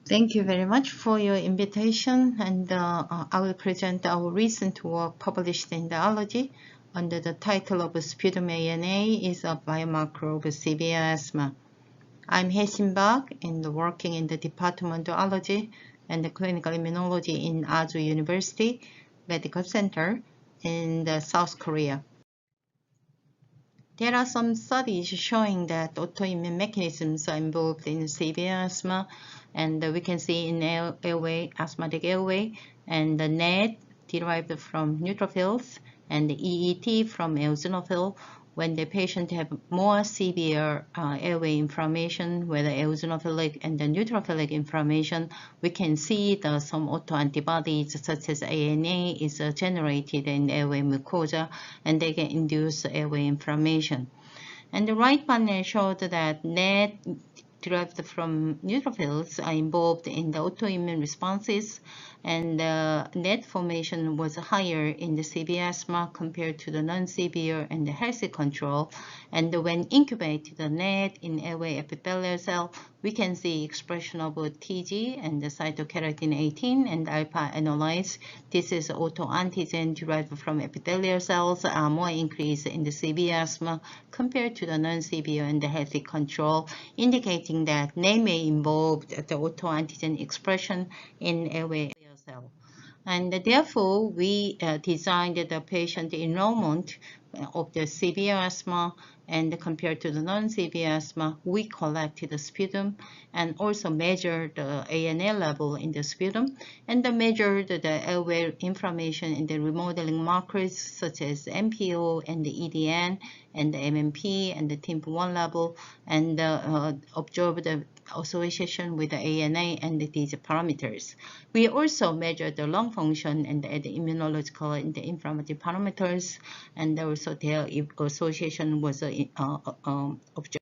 Thank you very much for your invitation, and I will present our recent work published in the Allergy under the title of Sputum ANA is a biomarker of severe asthma. I'm Hae-Sim Park and working in the Department of Allergy and Clinical Immunology in Ajou University Medical Center in South Korea. There are some studies showing that autoimmune mechanisms are involved in severe asthma, and we can see in airway, asthmatic airway, and the NET derived from neutrophils, and the EET from eosinophil. When the patient have more severe airway inflammation, whether eosinophilic and the neutrophilic inflammation, we can see that some autoantibodies such as ANA is generated in airway mucosa, and they can induce airway inflammation. And the right panel showed that NET derived from neutrophils are involved in the autoimmune responses, and the NET formation was higher in the severe asthma compared to the non-severe and the healthy control. And when incubated the NET in airway epithelial cell, we can see expression of TG and the cytokeratin 18 and alpha analytes. This is autoantigen derived from epithelial cells are more increased in the severe asthma compared to the non-severe and the healthy control, indicating that they may involve the autoantigen expression in airway cell. And therefore, we designed the patient enrollment of the severe asthma, and compared to the non-severe asthma, we collected the sputum and also measured the ANA level in the sputum, and measured the airway inflammation in the remodeling markers such as MPO and the EDN and the MMP and the TIMP1 level, and observed the association with the ANA and these parameters. We also measured the lung function and the immunological and the inflammatory parameters, and also their association was observed.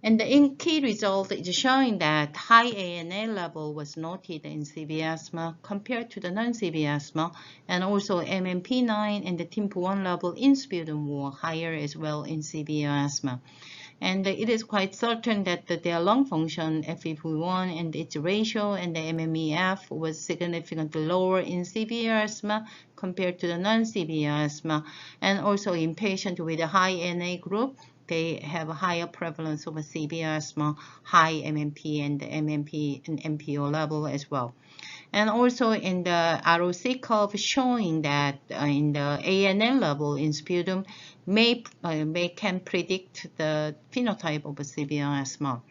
And the key result is showing that high ANA level was noted in severe asthma compared to the non-severe asthma, and also MMP9 and the TIMP1 level in sputum were higher as well in severe asthma. And it is quite certain that their lung function, FEV1, and its ratio and the MMEF was significantly lower in severe asthma compared to the non-severe asthma. And also in patients with a high NA group, they have a higher prevalence of a severe asthma, high MMP and the MMP and MPO level as well. And also in the ROC curve showing that in the ANA level in sputum can predict the phenotype of a severe asthma.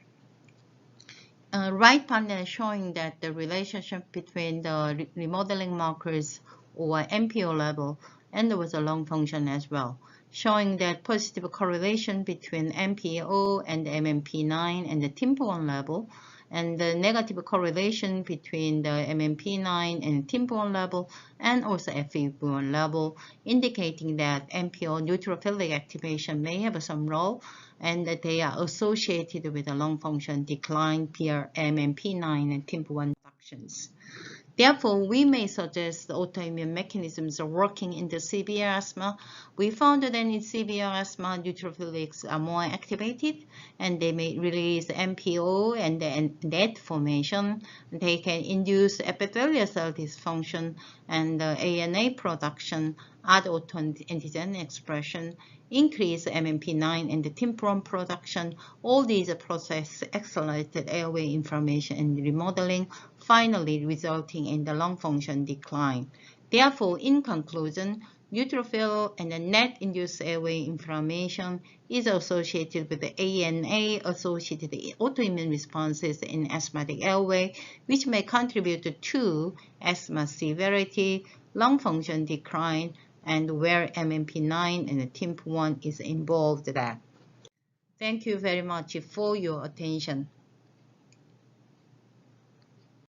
Right panel showing that the relationship between the remodeling markers or MPO level and there was a lung function as well, showing that positive correlation between MPO and MMP9 and the TIMP1 level, and the negative correlation between the MMP9 and TIMP1 level and also FEV1 level, indicating that MPO neutrophilic activation may have some role and that they are associated with a lung function decline via MMP9 and TIMP1 reductions. Therefore, we may suggest the autoimmune mechanisms are working in the severe asthma. We found that in severe asthma, neutrophilics are more activated, and they may release MPO and the NET formation. They can induce epithelial cell dysfunction and ANA production, add autoantigen expression, increase MMP9 and the TIMP1 production. All these processes accelerated airway inflammation and remodeling, finally resulting in the lung function decline. Therefore, in conclusion, neutrophil and the NET-induced airway inflammation is associated with the ANA-associated autoimmune responses in asthmatic airway, which may contribute to asthma severity, lung function decline, and where MMP9 and TIMP1 is involved. Thank you very much for your attention.